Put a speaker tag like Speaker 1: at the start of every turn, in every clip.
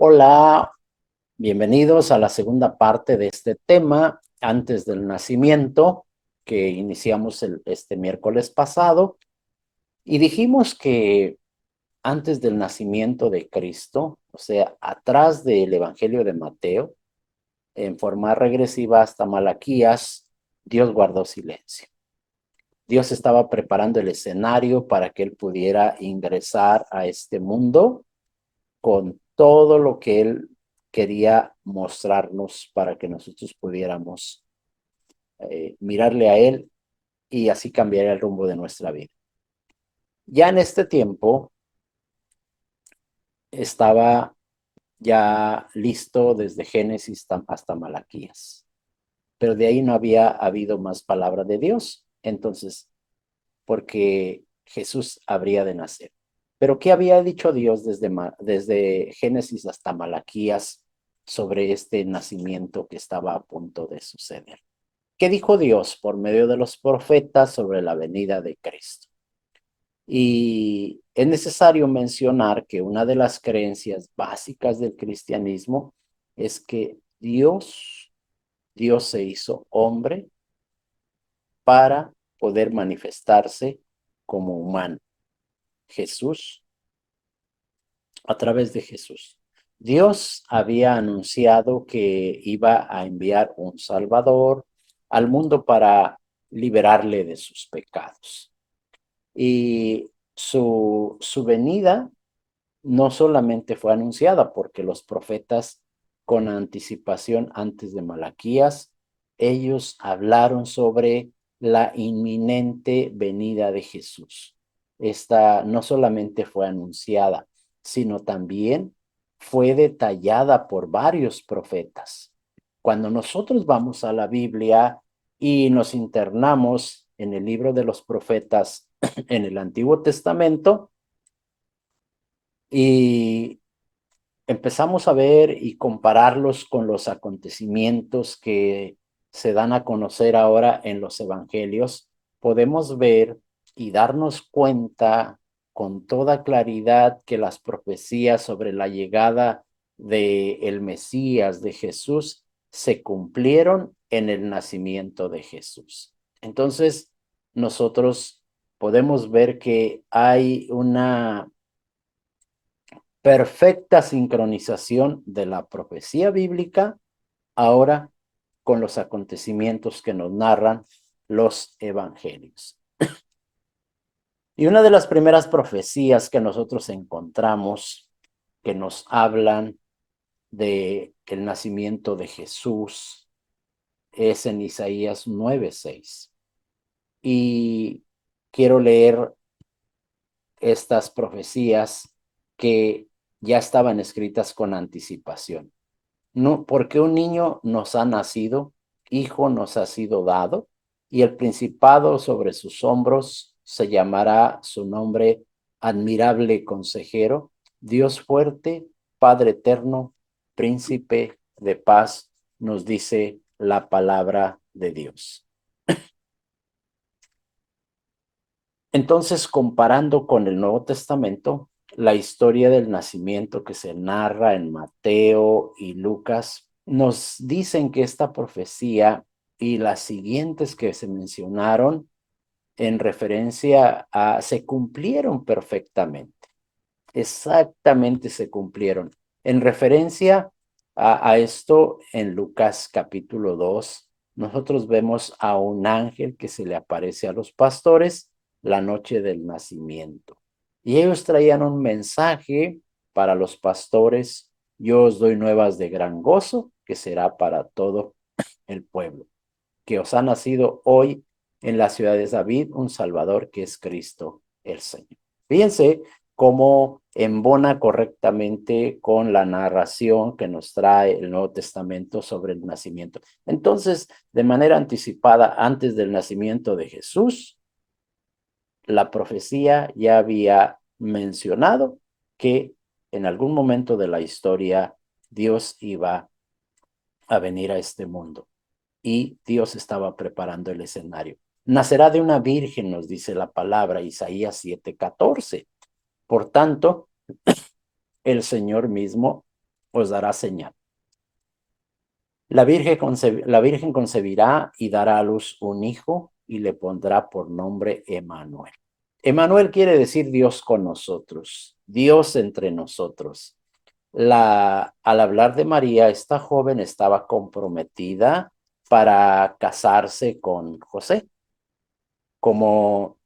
Speaker 1: Hola, bienvenidos a la segunda parte de este tema, antes del nacimiento, que iniciamos este miércoles pasado, y dijimos que antes del nacimiento de Cristo, o sea, atrás del Evangelio de Mateo, en forma regresiva hasta Malaquías, Dios guardó silencio. Dios estaba preparando el escenario para que él pudiera ingresar a este mundo con todo lo que él quería mostrarnos para que nosotros pudiéramos mirarle a él y así cambiar el rumbo de nuestra vida. Ya en este tiempo estaba ya listo desde Génesis hasta Malaquías, pero de ahí no había habido más palabra de Dios, entonces, porque Jesús habría de nacer. Pero ¿qué había dicho Dios desde Génesis hasta Malaquías sobre este nacimiento que estaba a punto de suceder? ¿Qué dijo Dios por medio de los profetas sobre la venida de Cristo? Y es necesario mencionar que una de las creencias básicas del cristianismo es que Dios se hizo hombre para poder manifestarse como humano. Jesús, a través de Jesús. Dios había anunciado que iba a enviar un Salvador al mundo para liberarle de sus pecados. Y su venida no solamente fue anunciada porque los profetas con anticipación antes de Malaquías, ellos hablaron sobre la inminente venida de Jesús. Esta no solamente fue anunciada, sino también fue detallada por varios profetas. Cuando nosotros vamos a la Biblia y nos internamos en el libro de los profetas en el Antiguo Testamento, y empezamos a ver y compararlos con los acontecimientos que se dan a conocer ahora en los evangelios, podemos ver y darnos cuenta con toda claridad que las profecías sobre la llegada de el Mesías, de Jesús, se cumplieron en el nacimiento de Jesús. Entonces, nosotros podemos ver que hay una perfecta sincronización de la profecía bíblica ahora con los acontecimientos que nos narran los evangelios. Y una de las primeras profecías que nosotros encontramos que nos hablan de el nacimiento de Jesús es en Isaías 9:6. Y quiero leer estas profecías que ya estaban escritas con anticipación. No, porque un niño nos ha nacido, hijo nos ha sido dado, y el principado sobre sus hombros se llamará su nombre admirable consejero, Dios fuerte, Padre eterno, príncipe de paz, nos dice la palabra de Dios. Entonces, comparando con el Nuevo Testamento, la historia del nacimiento que se narra en Mateo y Lucas nos dicen que esta profecía y las siguientes que se mencionaron en referencia a se cumplieron perfectamente. Exactamente se cumplieron. En referencia a esto, en Lucas capítulo 2, nosotros vemos a un ángel que se le aparece a los pastores la noche del nacimiento. Y ellos traían un mensaje para los pastores: yo os doy nuevas de gran gozo, que será para todo el pueblo, que os ha nacido hoy en la ciudad de David un Salvador, que es Cristo el Señor. Fíjense cómo embona correctamente con la narración que nos trae el Nuevo Testamento sobre el nacimiento. Entonces, de manera anticipada, antes del nacimiento de Jesús, la profecía ya había mencionado que en algún momento de la historia Dios iba a venir a este mundo y Dios estaba preparando el escenario. Nacerá de una virgen, nos dice la palabra, Isaías 7:14. Por tanto, el Señor mismo os dará señal. La Virgen concebirá y dará a luz un hijo y le pondrá por nombre Emmanuel. Emmanuel quiere decir Dios con nosotros, Dios entre nosotros. Al hablar de María, esta joven estaba comprometida para casarse con José. Como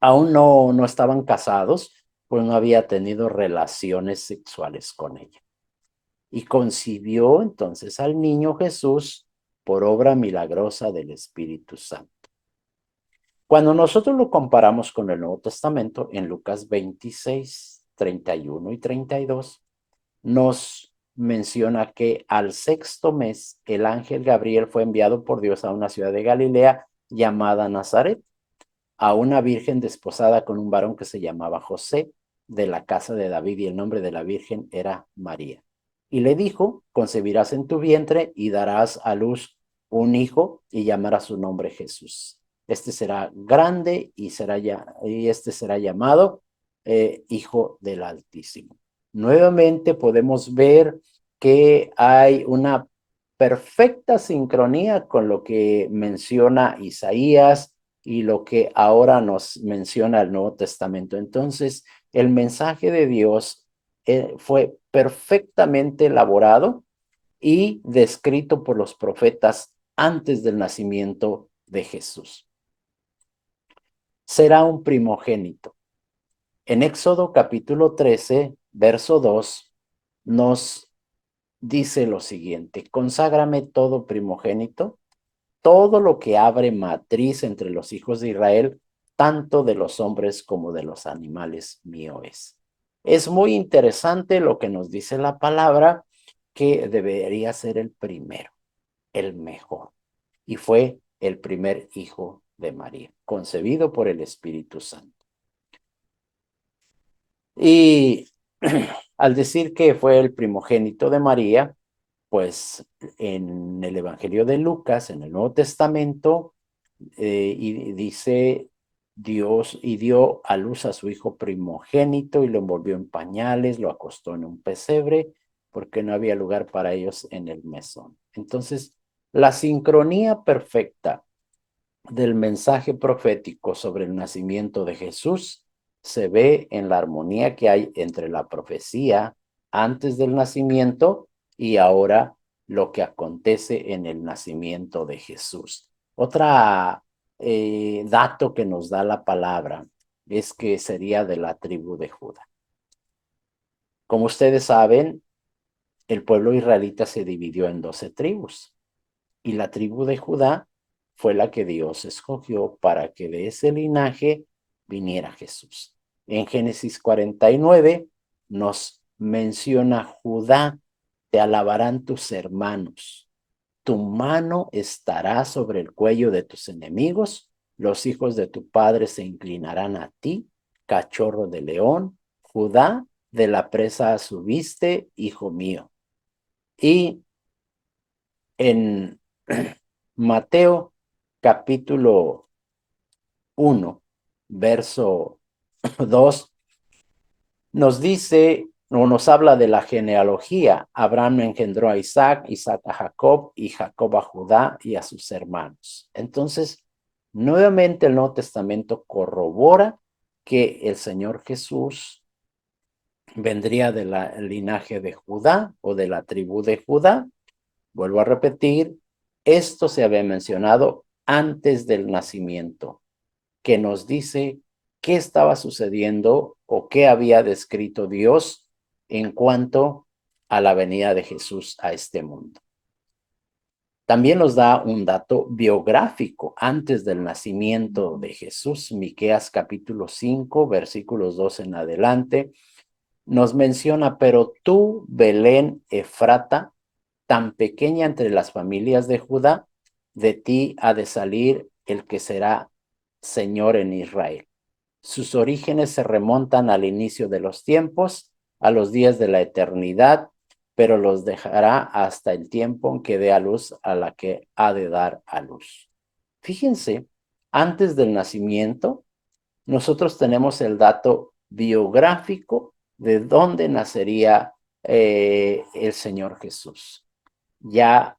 Speaker 1: aún no estaban casados, pues no había tenido relaciones sexuales con ella. Y concibió entonces al niño Jesús por obra milagrosa del Espíritu Santo. Cuando nosotros lo comparamos con el Nuevo Testamento, en Lucas 26, 31 y 32, nos menciona que al sexto mes el ángel Gabriel fue enviado por Dios a una ciudad de Galilea llamada Nazaret, a una virgen desposada con un varón que se llamaba José, de la casa de David, y el nombre de la virgen era María. Y le dijo, concebirás en tu vientre y darás a luz un hijo y llamarás su nombre Jesús. Este será grande y este será llamado Hijo del Altísimo. Nuevamente podemos ver que hay una perfecta sincronía con lo que menciona Isaías y lo que ahora nos menciona el Nuevo Testamento. Entonces, el mensaje de Dios fue perfectamente elaborado y descrito por los profetas antes del nacimiento de Jesús. Será un primogénito. En Éxodo capítulo 13, verso 2, nos dice lo siguiente: conságrame todo primogénito, todo lo que abre matriz entre los hijos de Israel, tanto de los hombres como de los animales, mío es. Es muy interesante lo que nos dice la palabra, que debería ser el primero, el mejor. Y fue el primer hijo de María, concebido por el Espíritu Santo. Y al decir que fue el primogénito de María, pues en el Evangelio de Lucas, en el Nuevo Testamento, y dice Dios, y dio a luz a su hijo primogénito y lo envolvió en pañales, lo acostó en un pesebre, porque no había lugar para ellos en el mesón. Entonces, la sincronía perfecta del mensaje profético sobre el nacimiento de Jesús se ve en la armonía que hay entre la profecía antes del nacimiento y ahora lo que acontece en el nacimiento de Jesús. Otra dato que nos da la palabra es que sería de la tribu de Judá. Como ustedes saben, el pueblo israelita se dividió en 12 tribus y la tribu de Judá fue la que Dios escogió para que de ese linaje viniera Jesús. En Génesis 49 nos menciona: Judá, te alabarán tus hermanos, tu mano estará sobre el cuello de tus enemigos, los hijos de tu padre se inclinarán a ti, cachorro de león, Judá, de la presa subiste, hijo mío. Y en Mateo capítulo 1, verso 2, nos dice o nos habla de la genealogía. Abraham engendró a Isaac, Isaac a Jacob y Jacob a Judá y a sus hermanos. Entonces, nuevamente el Nuevo Testamento corrobora que el Señor Jesús vendría del linaje de Judá o de la tribu de Judá. Vuelvo a repetir, esto se había mencionado antes del nacimiento, que nos dice qué estaba sucediendo o qué había descrito Dios en cuanto a la venida de Jesús a este mundo. También nos da un dato biográfico antes del nacimiento de Jesús. Miqueas capítulo 5, versículos 2 en adelante, nos menciona: pero tú, Belén Efrata, tan pequeña entre las familias de Judá, de ti ha de salir el que será Señor en Israel. Sus orígenes se remontan al inicio de los tiempos, a los días de la eternidad, pero los dejará hasta el tiempo en que dé a luz a la que ha de dar a luz. Fíjense, antes del nacimiento, nosotros tenemos el dato biográfico de dónde nacería el Señor Jesús. Ya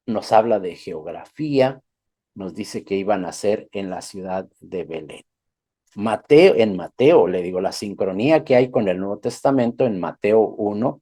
Speaker 1: nos habla de geografía, nos dice que iban a ser en la ciudad de Belén. En Mateo, le digo, la sincronía que hay con el Nuevo Testamento en Mateo 1,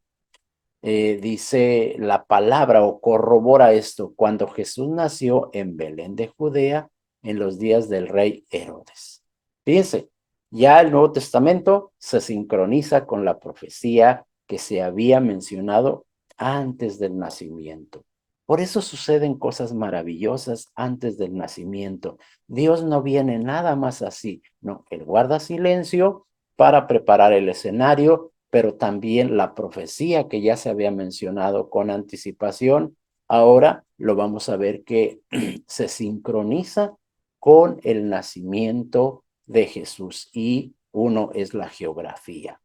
Speaker 1: dice la palabra o corrobora esto, cuando Jesús nació en Belén de Judea en los días del rey Herodes. Fíjense, ya el Nuevo Testamento se sincroniza con la profecía que se había mencionado antes del nacimiento. Por eso suceden cosas maravillosas antes del nacimiento. Dios no viene nada más así, no, Él guarda silencio para preparar el escenario, pero también la profecía que ya se había mencionado con anticipación, ahora lo vamos a ver que se sincroniza con el nacimiento de Jesús y uno es la geografía.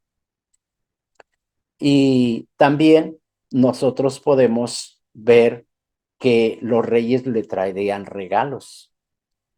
Speaker 1: Y también nosotros podemos ver que los reyes le traerían regalos.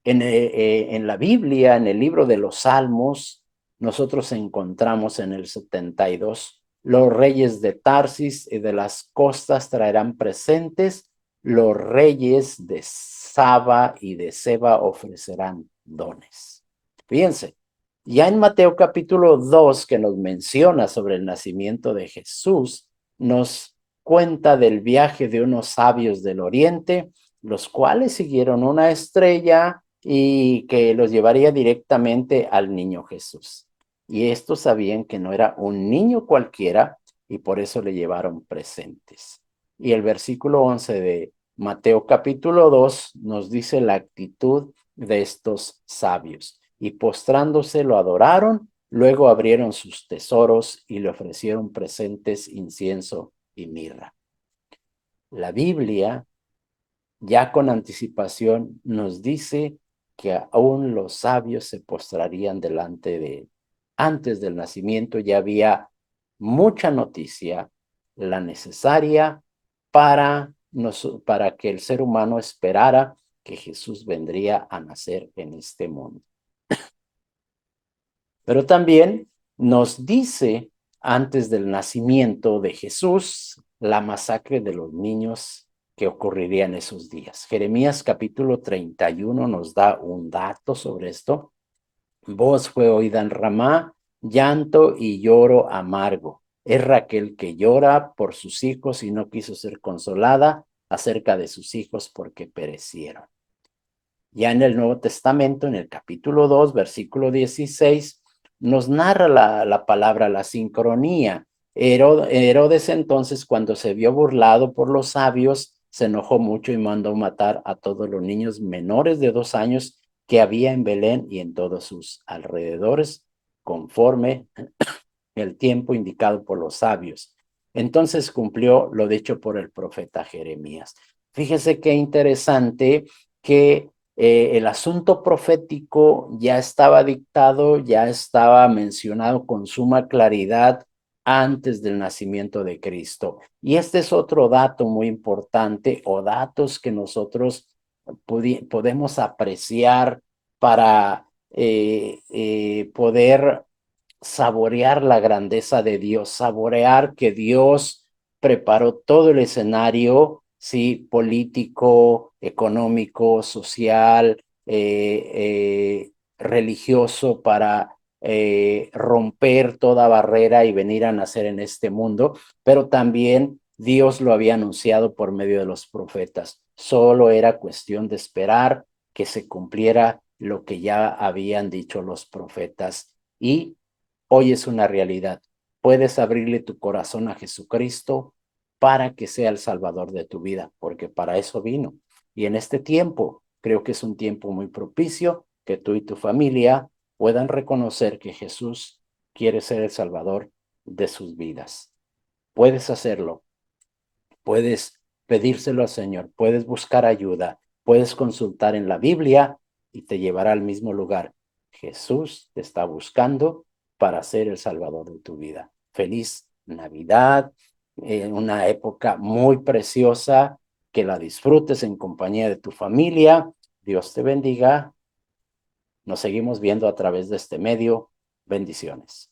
Speaker 1: En la Biblia, en el libro de los Salmos, nosotros encontramos en el 72, los reyes de Tarsis y de las costas traerán presentes, los reyes de Saba y de Seba ofrecerán dones. Fíjense, ya en Mateo capítulo 2, que nos menciona sobre el nacimiento de Jesús, nos cuenta del viaje de unos sabios del oriente, los cuales siguieron una estrella y que los llevaría directamente al niño Jesús. Y estos sabían que no era un niño cualquiera y por eso le llevaron presentes. Y el versículo 11 de Mateo capítulo 2 nos dice la actitud de estos sabios. Y postrándose lo adoraron, luego abrieron sus tesoros y le ofrecieron presentes, incienso y mirra. La Biblia ya con anticipación nos dice que aún los sabios se postrarían delante de él. Antes del nacimiento ya había mucha noticia, la necesaria para que el ser humano esperara que Jesús vendría a nacer en este mundo. Pero también nos dice antes del nacimiento de Jesús la masacre de los niños que ocurriría en esos días. Jeremías capítulo 31 nos da un dato sobre esto. Voz fue oída en Ramá, llanto y lloro amargo. Es Raquel que llora por sus hijos y no quiso ser consolada acerca de sus hijos porque perecieron. Ya en el Nuevo Testamento, en el capítulo 2, versículo 16, nos narra la palabra la sincronía. Herodes entonces, cuando se vio burlado por los sabios, se enojó mucho y mandó matar a todos los niños menores de 2 años que había en Belén y en todos sus alrededores, conforme el tiempo indicado por los sabios. Entonces cumplió lo dicho por el profeta Jeremías. Fíjese qué interesante que el asunto profético ya estaba dictado, ya estaba mencionado con suma claridad antes del nacimiento de Cristo. Y este es otro dato muy importante o datos que nosotros podemos apreciar para poder saborear la grandeza de Dios, saborear que Dios preparó todo el escenario, sí, político, económico, social, religioso para romper toda barrera y venir a nacer en este mundo, pero también Dios lo había anunciado por medio de los profetas. Solo era cuestión de esperar que se cumpliera lo que ya habían dicho los profetas. Y hoy es una realidad. Puedes abrirle tu corazón a Jesucristo para que sea el Salvador de tu vida, porque para eso vino. Y en este tiempo, creo que es un tiempo muy propicio que tú y tu familia puedan reconocer que Jesús quiere ser el Salvador de sus vidas. Puedes hacerlo, puedes pedírselo al Señor, puedes buscar ayuda, puedes consultar en la Biblia y te llevará al mismo lugar. Jesús te está buscando para ser el Salvador de tu vida. Feliz Navidad, una época muy preciosa, que la disfrutes en compañía de tu familia. Dios te bendiga. Nos seguimos viendo a través de este medio. Bendiciones.